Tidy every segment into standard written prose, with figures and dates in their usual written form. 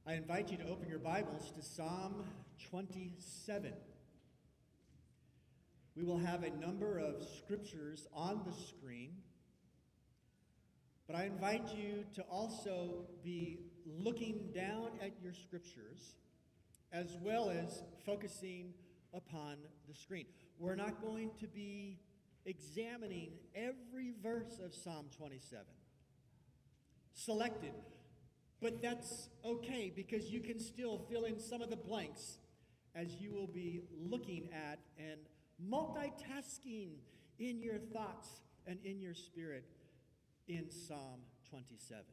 I invite you to open your Bibles to Psalm 27. We will have a number of scriptures on the screen, but I invite you to also be looking down at your scriptures as well as focusing upon the screen. We're not going to be examining every verse of Psalm 27, selected. But that's okay, because you can still fill in some of the blanks as you will be looking at and multitasking in your thoughts and in your spirit in Psalm 27.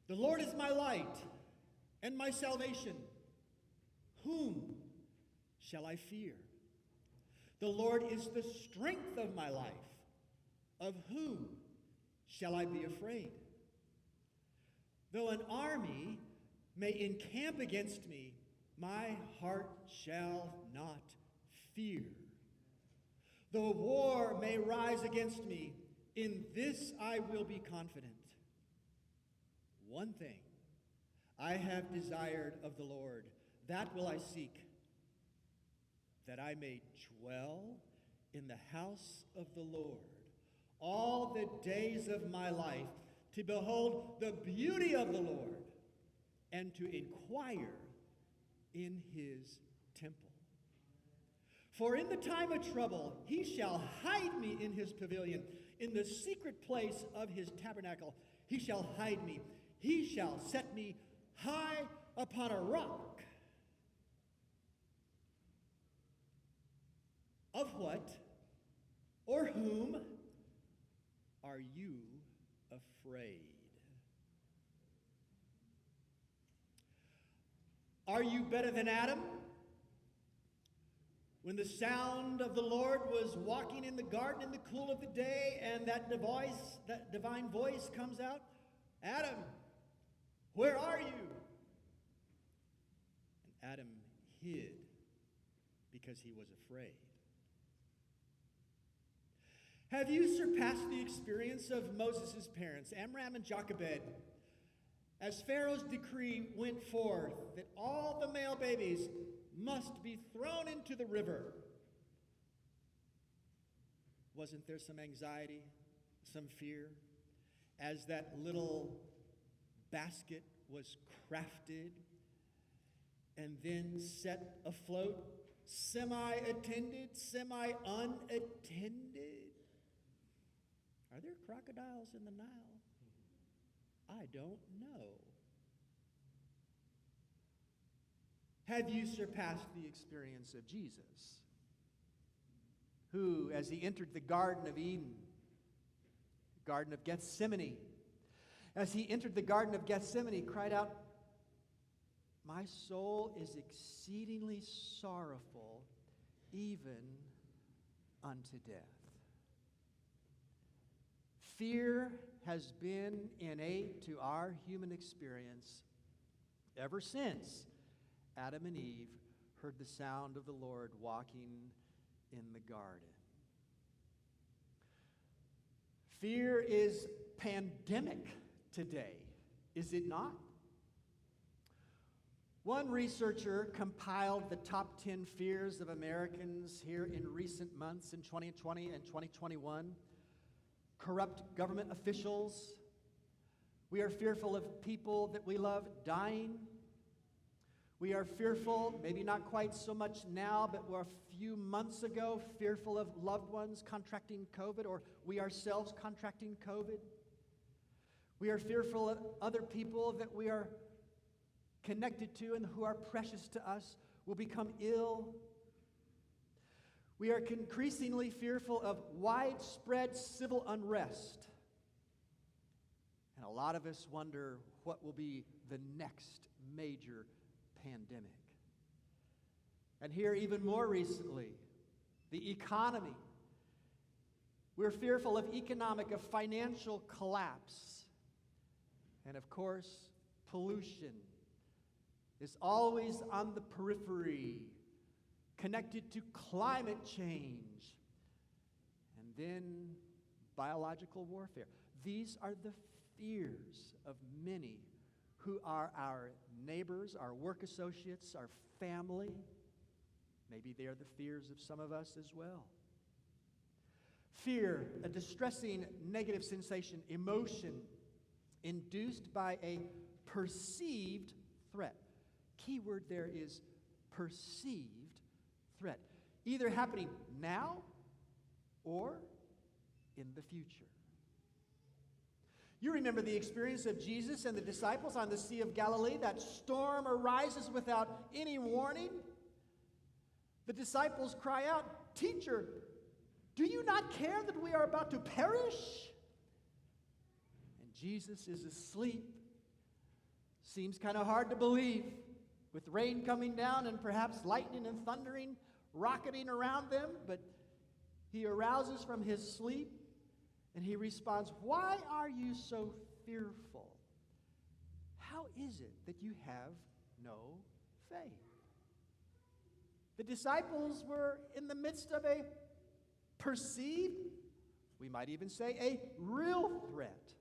The Lord is my light and my salvation. Whom shall I fear? The Lord is the strength of my life. Of whom shall I be afraid? Though an army may encamp against me, my heart shall not fear. Though war may rise against me, in this I will be confident. One thing I have desired of the Lord, that will I seek, that I may dwell in the house of the Lord all the days of my life, to behold the beauty of the Lord, and to inquire in his temple. For in the time of trouble he shall hide me in his pavilion. In the secret place of his tabernacle he shall hide me. He shall set me high upon a rock. Of what or whom are you afraid? Are you better than Adam? When the sound of the Lord was walking in the garden in the cool of the day, and that divine voice comes out, Adam, where are you? And Adam hid because he was afraid. Have you surpassed the experience of Moses' parents, Amram and Jochebed, as Pharaoh's decree went forth that all the male babies must be thrown into the river? Wasn't there some anxiety, some fear, as that little basket was crafted and then set afloat, semi-attended, semi-unattended? Are there crocodiles in the Nile? I don't know. Have you surpassed the experience of Jesus, who, as he entered the Garden of Eden, Garden of Gethsemane, as he entered the Garden of Gethsemane, cried out, "My soul is exceedingly sorrowful, even unto death." Fear has been innate to our human experience ever since Adam and Eve heard the sound of the Lord walking in the garden. Fear is pandemic today, is it not? One researcher compiled the top 10 fears of Americans here in recent months in 2020 and 2021. Corrupt government officials. We are fearful of people that we love dying. We are fearful, maybe not quite so much now, but we're a few months ago, fearful of loved ones contracting COVID, or we ourselves contracting COVID. We are fearful of other people that we are connected to and who are precious to us will become ill. We are increasingly fearful of widespread civil unrest. And a lot of us wonder what will be the next major pandemic. And here, even more recently, the economy. We're fearful of financial collapse. And of course, pollution is always on the periphery, connected to climate change, and then biological warfare. These are the fears of many who are our neighbors, our work associates, our family. Maybe they are the fears of some of us as well. Fear, a distressing negative sensation, emotion induced by a perceived threat. Key word there is perceived threat. Either happening now or in the future. You remember the experience of Jesus and the disciples on the Sea of Galilee. That storm arises without any warning. The disciples cry out, "Teacher, do you not care that we are about to perish?" And Jesus is asleep. Seems kind of hard to believe, with rain coming down and perhaps lightning and thundering rocketing around them. But he arouses from his sleep and he responds, "Why are you so fearful? How is it that you have no faith?" The disciples were in the midst of a perceived, we might even say a real threat.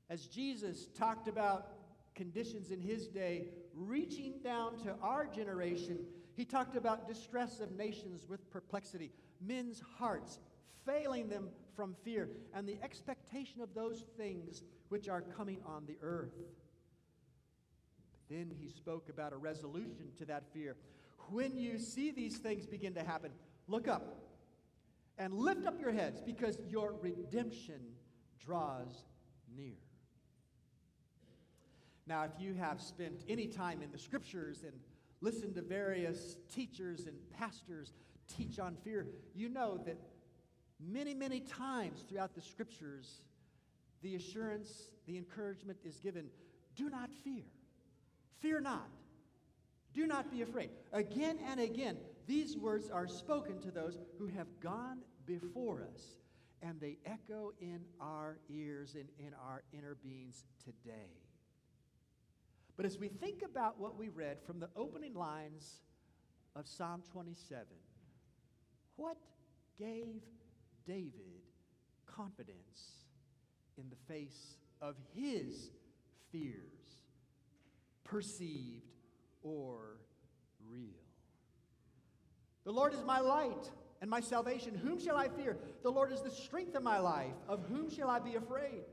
As Jesus talked about conditions in his day reaching down to our generation, he talked about distress of nations with perplexity, men's hearts failing them from fear, and the expectation of those things which are coming on the earth. But then he spoke about a resolution to that fear. When you see these things begin to happen, look up and lift up your heads, because your redemption draws near. Now, if you have spent any time in the scriptures and listened to various teachers and pastors teach on fear, you know that many, many times throughout the scriptures, the assurance, the encouragement is given, do not fear. Fear not. Do not be afraid. Again and again, these words are spoken to those who have gone before us, and they echo in our ears and in our inner beings today. But as we think about what we read from the opening lines of Psalm 27, what gave David confidence in the face of his fears, perceived or real? The Lord is my light and my salvation. Whom shall I fear? The Lord is the strength of my life. Of whom shall I be afraid?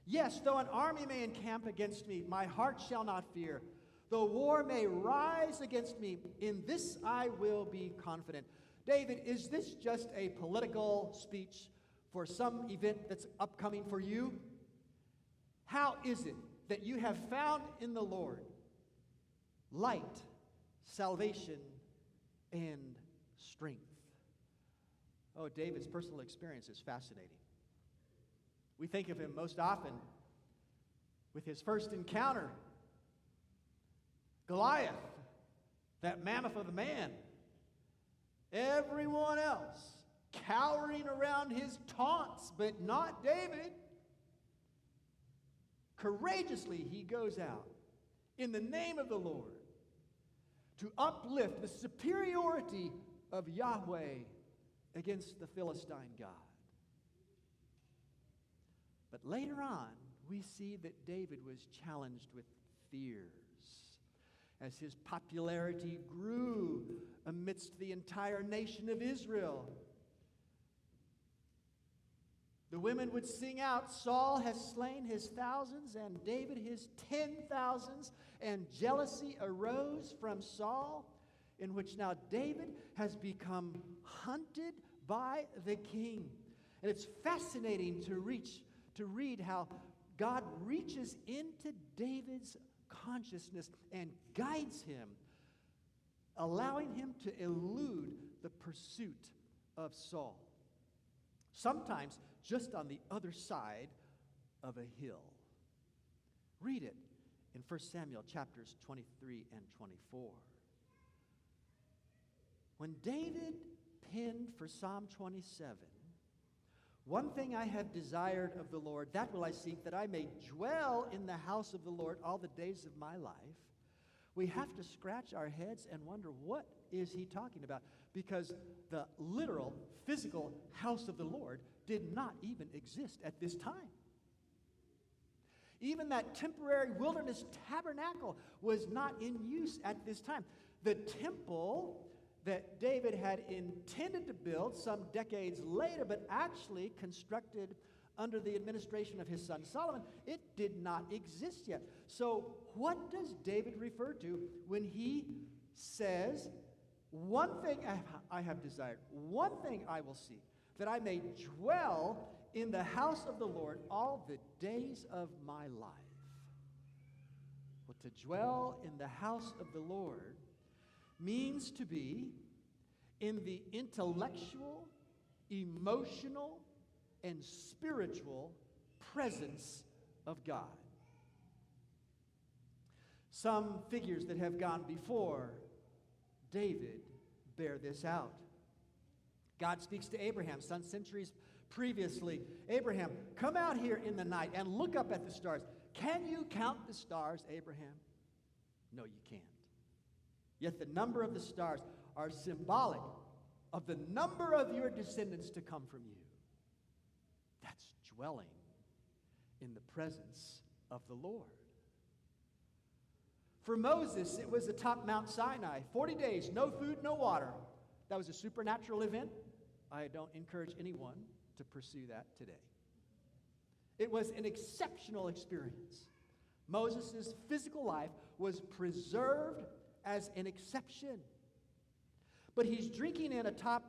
Yes, though an army may encamp against me, my heart shall not fear. Though war may rise against me, in this I will be confident. David, is this just a political speech for some event that's upcoming for you? How is it that you have found in the Lord light, salvation, and strength? Oh, David's personal experience is fascinating. We think of him most often with his first encounter, Goliath, that mammoth of a man. Everyone else cowering around his taunts, but not David. Courageously he goes out in the name of the Lord to uplift the superiority of Yahweh against the Philistine god. But later on, we see that David was challenged with fears as his popularity grew amidst the entire nation of Israel. The women would sing out, "Saul has slain his thousands and David his 10,000s, and jealousy arose from Saul, in which now David has become hunted by the king." And it's fascinating to read how God reaches into David's consciousness and guides him, allowing him to elude the pursuit of Saul, sometimes just on the other side of a hill. Read it in 1 Samuel chapters 23 and 24. When David penned for Psalm 27, "One thing I have desired of the Lord, that will I seek, that I may dwell in the house of the Lord all the days of my life," we have to scratch our heads and wonder, what is he talking about? Because the literal, physical house of the Lord did not even exist at this time. Even that temporary wilderness tabernacle was not in use at this time. The temple that David had intended to build some decades later, but actually constructed under the administration of his son Solomon, it did not exist yet. So what does David refer to when he says, one thing I have desired, one thing I will seek, that I may dwell in the house of the Lord all the days of my life? Well, to dwell in the house of the Lord means to be in the intellectual, emotional, and spiritual presence of God. Some figures that have gone before David bear this out. God speaks to Abraham some centuries previously. Abraham, come out here in the night and look up at the stars. Can you count the stars, Abraham? No, you can't. Yet the number of the stars are symbolic of the number of your descendants to come from you. That's dwelling in the presence of the Lord. For Moses, it was atop Mount Sinai, 40 days, no food, no water. That was a supernatural event. I don't encourage anyone to pursue that today. It was an exceptional experience. Moses' physical life was preserved as an exception. But he's drinking in atop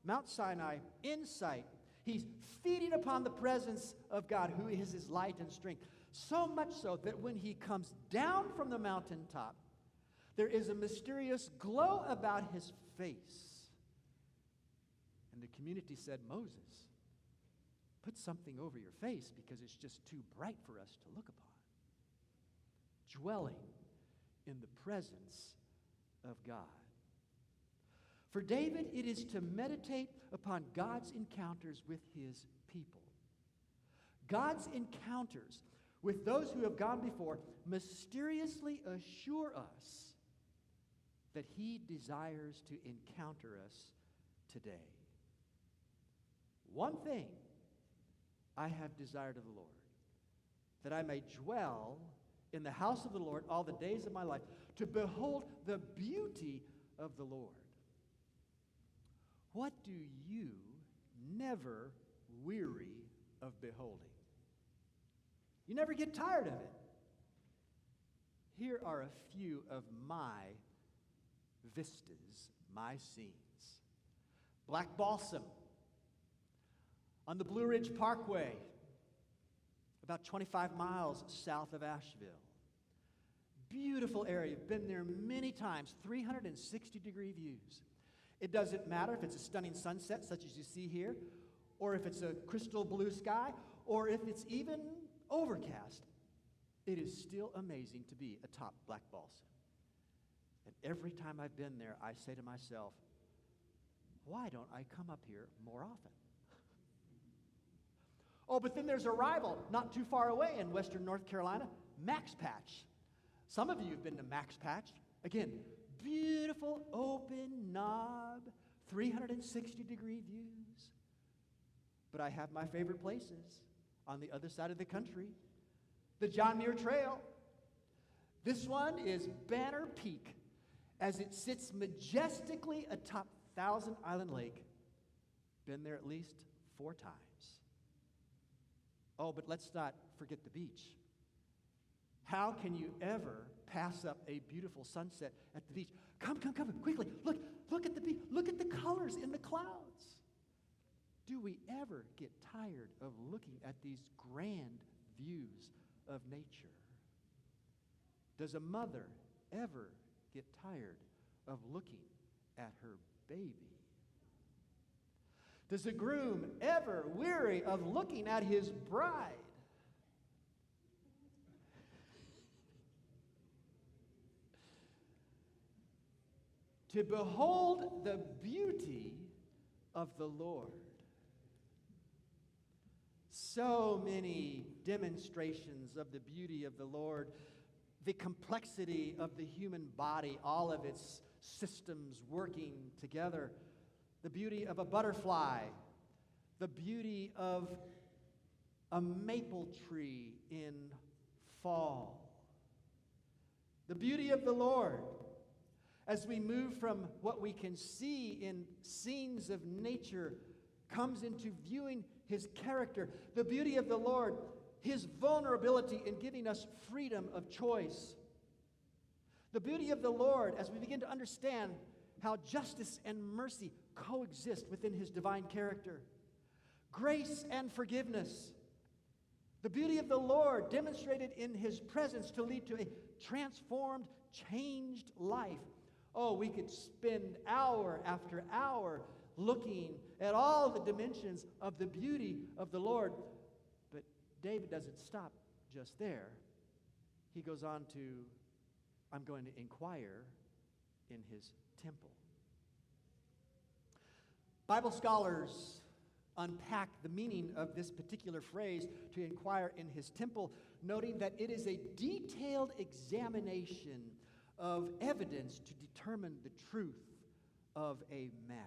Mount Sinai in sight. He's feeding upon the presence of God, who is his light and strength. So much so that when he comes down from the mountaintop, there is a mysterious glow about his face. And the community said, Moses, put something over your face because it's just too bright for us to look upon. Dwelling in the presence of God. For David, it is to meditate upon God's encounters with his people. God's encounters with those who have gone before mysteriously assure us that he desires to encounter us today. One thing I have desired of the Lord, that I may dwell in the house of the Lord all the days of my life, to behold the beauty of the Lord. What do you never weary of beholding? You never get tired of it. Here are a few of my vistas, my scenes. Black balsam on the Blue Ridge Parkway, about 25 miles south of Asheville. Beautiful area. Been there many times, 360-degree views. It doesn't matter if it's a stunning sunset, such as you see here, or if it's a crystal blue sky, or if it's even overcast. It is still amazing to be atop Black Balsam. And every time I've been there, I say to myself, why don't I come up here more often? Oh, but then there's a rival not too far away in western North Carolina, Max Patch. Some of you have been to Max Patch. Again, beautiful open knob, 360-degree views. But I have my favorite places on the other side of the country. The John Muir Trail. This one is Banner Peak, as it sits majestically atop Thousand Island Lake. Been there at least 4 times. Oh, but let's not forget the beach. How can you ever pass up a beautiful sunset at the beach? Come, quickly. Look at the beach. Look at the colors in the clouds. Do we ever get tired of looking at these grand views of nature? Does a mother ever get tired of looking at her baby? Does a groom ever weary of looking at his bride? To behold the beauty of the Lord. So many demonstrations of the beauty of the Lord, the complexity of the human body, all of its systems working together, the beauty of a butterfly, the beauty of a maple tree in fall. The beauty of the Lord, as we move from what we can see in scenes of nature, comes into viewing his character. The beauty of the Lord, his vulnerability in giving us freedom of choice. The beauty of the Lord, as we begin to understand how justice and mercy coexist within his divine character. Grace and forgiveness. The beauty of the Lord demonstrated in his presence to lead to a transformed, changed life. Oh, we could spend hour after hour looking at all the dimensions of the beauty of the Lord. But David doesn't stop just there. He goes on to, I'm going to inquire in his temple. Bible scholars unpack the meaning of this particular phrase, to inquire in his temple, noting that it is a detailed examination of evidence to determine the truth of a matter.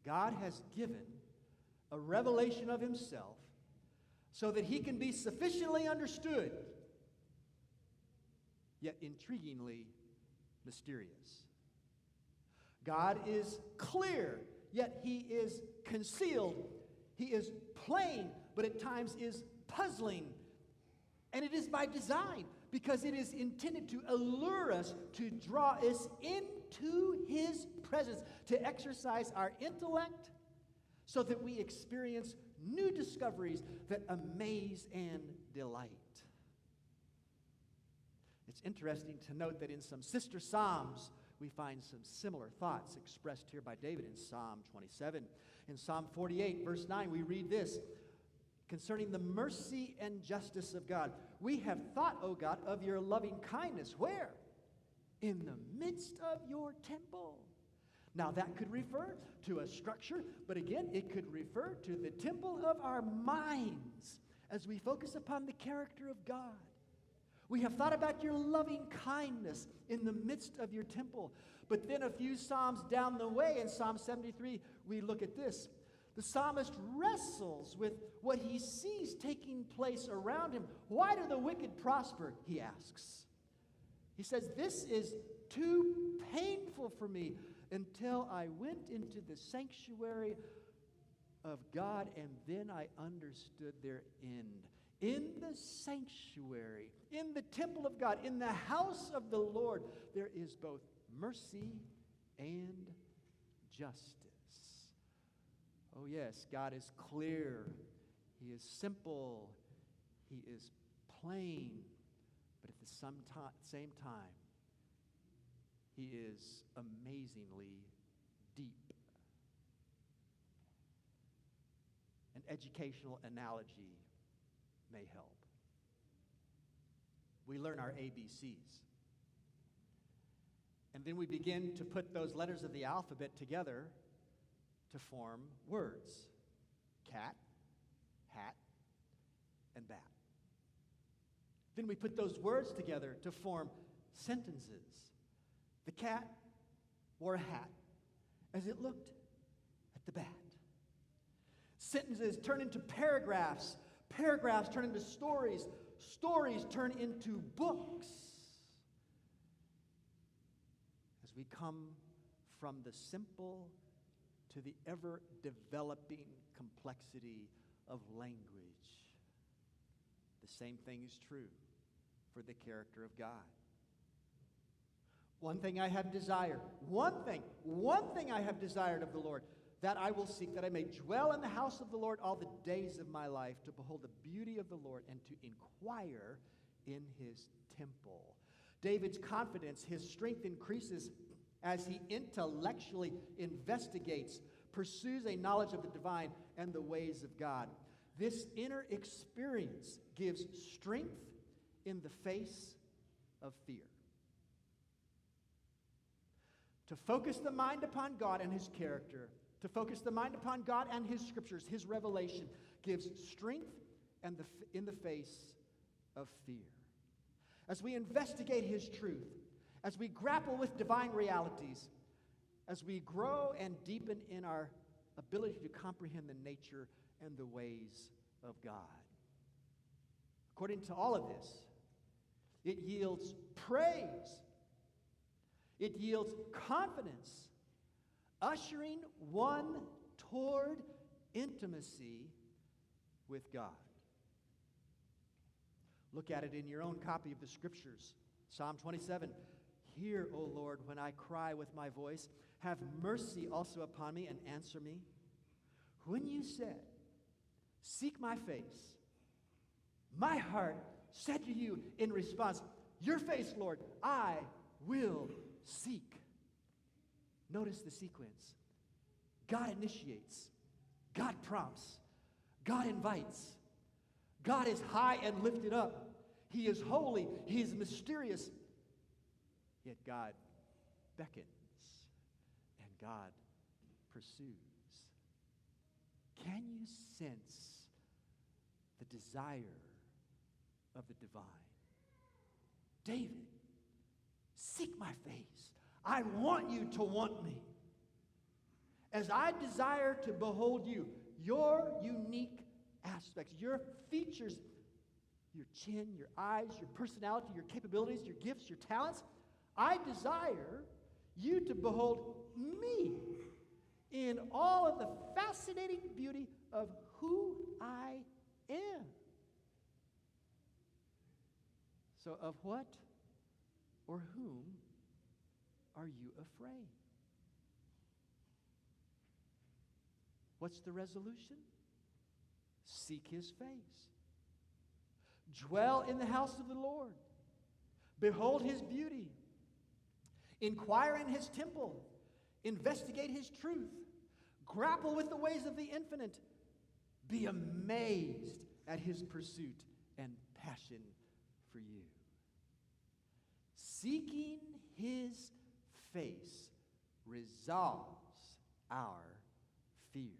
God has given a revelation of himself so that he can be sufficiently understood, yet intriguingly mysterious. God is clear, yet he is concealed. He is plain, but at times is puzzling. And it is by design, because it is intended to allure us, to draw us into his presence, to exercise our intellect so that we experience new discoveries that amaze and delight. It's interesting to note that in some sister Psalms, we find some similar thoughts expressed here by David in Psalm 27. In Psalm 48, verse 9, we read this concerning the mercy and justice of God. We have thought, O God, of your loving kindness. Where? In the midst of your temple. Now that could refer to a structure, but again, it could refer to the temple of our minds as we focus upon the character of God. We have thought about your loving kindness in the midst of your temple. But then a few psalms down the way, in Psalm 73, we look at this. The psalmist wrestles with what he sees taking place around him. Why do the wicked prosper, he asks. He says, this is too painful for me until I went into the sanctuary of God, and then I understood their end. In the sanctuary, in the temple of God, in the house of the Lord, there is both mercy and justice. Oh yes, God is clear. He is simple. He is plain. But at the same time, he is amazingly deep. An educational analogy may help. We learn our ABCs. And then we begin to put those letters of the alphabet together to form words. Cat, hat, and bat. Then we put those words together to form sentences. The cat wore a hat as it looked at the bat. Sentences turn into paragraphs. Paragraphs turn into stories. Stories turn into books. As we come from the simple to the ever-developing complexity of language, the same thing is true for the character of God. One thing I have desired, one thing I have desired of the Lord, that I will seek, that I may dwell in the house of the Lord all the days of my life, to behold the beauty of the Lord and to inquire in his temple. David's confidence, his strength increases as he intellectually investigates, pursues a knowledge of the divine and the ways of God. This inner experience gives strength in the face of fear. To focus the mind upon God and his character, to focus the mind upon God and his scriptures, his revelation, gives strength in the face of fear. As we investigate his truth, as we grapple with divine realities, as we grow and deepen in our ability to comprehend the nature and the ways of God. according to all of this, it yields praise. It yields confidence, ushering one toward intimacy with God. Look at it in your own copy of the Scriptures. Psalm 27. Hear, O Lord, when I cry with my voice. Have mercy also upon me and answer me. When you said, seek my face, my heart said to you in response, your face, Lord, I will seek. Notice the sequence. God initiates. God prompts. God invites. God is high and lifted up. He is holy. He is mysterious. Yet God beckons and God pursues. Can you sense the desire of the divine? David, seek my face. I want you to want me. As I desire to behold you, your unique aspects, your features, your chin, your eyes, your personality, your capabilities, your gifts, your talents, I desire you to behold me in all of the fascinating beauty of who I am. So of what or whom are you afraid? What's the resolution? Seek his face. Dwell in the house of the Lord. Behold his beauty. Inquire in his temple. Investigate his truth. Grapple with the ways of the infinite. Be amazed at his pursuit and passion for you. Seeking his face resolves our fear.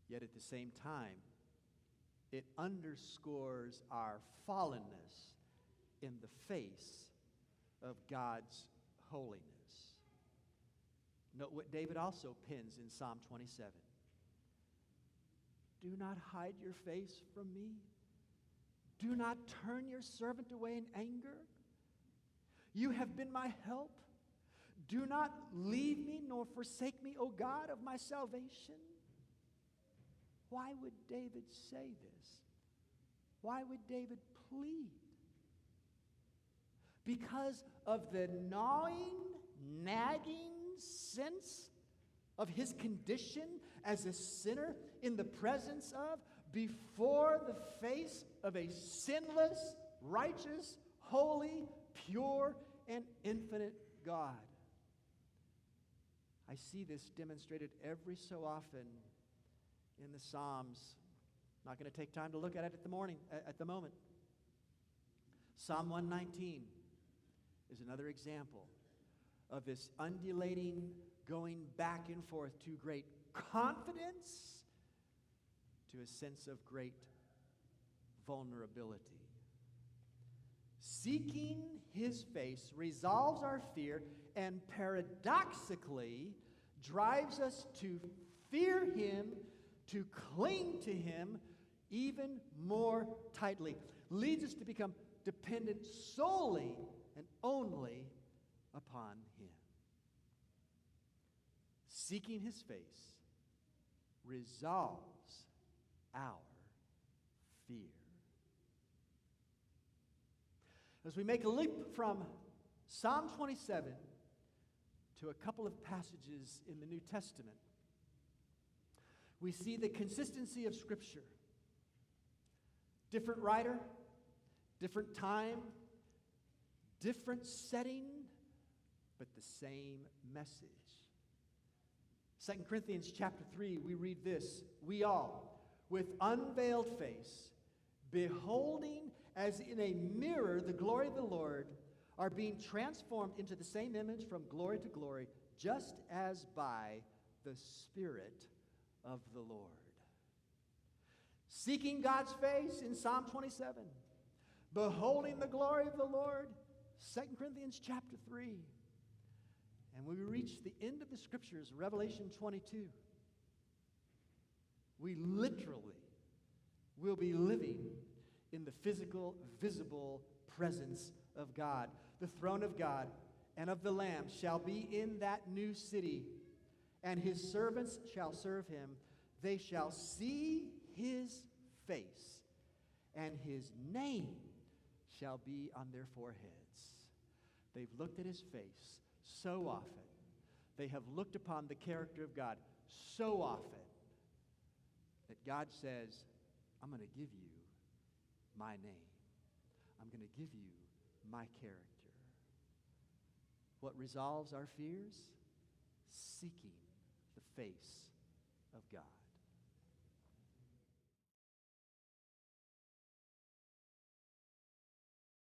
Yet at the same time, it underscores our fallenness in the face of God's holiness. Note what David also pens in Psalm 27. Do not hide your face from me. Do not turn your servant away in anger. You have been my help. Do not leave me nor forsake me, O God of my salvation. Why would David say this? Why would David plead? Because of the gnawing, nagging sense of his condition as a sinner in the presence of, before the face of a sinless, righteous, holy, pure, and infinite God. I see this demonstrated every so often in the Psalms. Not going to take time to look at it at the moment. Psalm 119 is another example of this undulating, going back and forth to great confidence, to a sense of great vulnerability. Seeking his face resolves our fear and paradoxically drives us to fear him, to cling to him even more tightly, leads us to become dependent solely and only upon him. Seeking his face resolves our fear. As we make a leap from Psalm 27 to a couple of passages in the New Testament, we see the consistency of Scripture. Different writer, different time, different setting, but the same message. 2 Corinthians chapter 3, we read this: we all, with unveiled face, beholding as in a mirror the glory of the Lord, are being transformed into the same image from glory to glory, just as by the Spirit of the Lord. Seeking God's face in Psalm 27. Beholding the glory of the Lord, 2 Corinthians chapter 3. And when we reach the end of the Scriptures, Revelation 22, we literally will be living in the physical, visible presence of God. The throne of God and of the Lamb shall be in that new city, and his servants shall serve him. They shall see his face, and his name shall be on their foreheads. They've looked at his face so often. They have looked upon the character of God so often that God says, I'm going to give you my name. I'm going to give you my character. What resolves our fears? Seeking the face of God.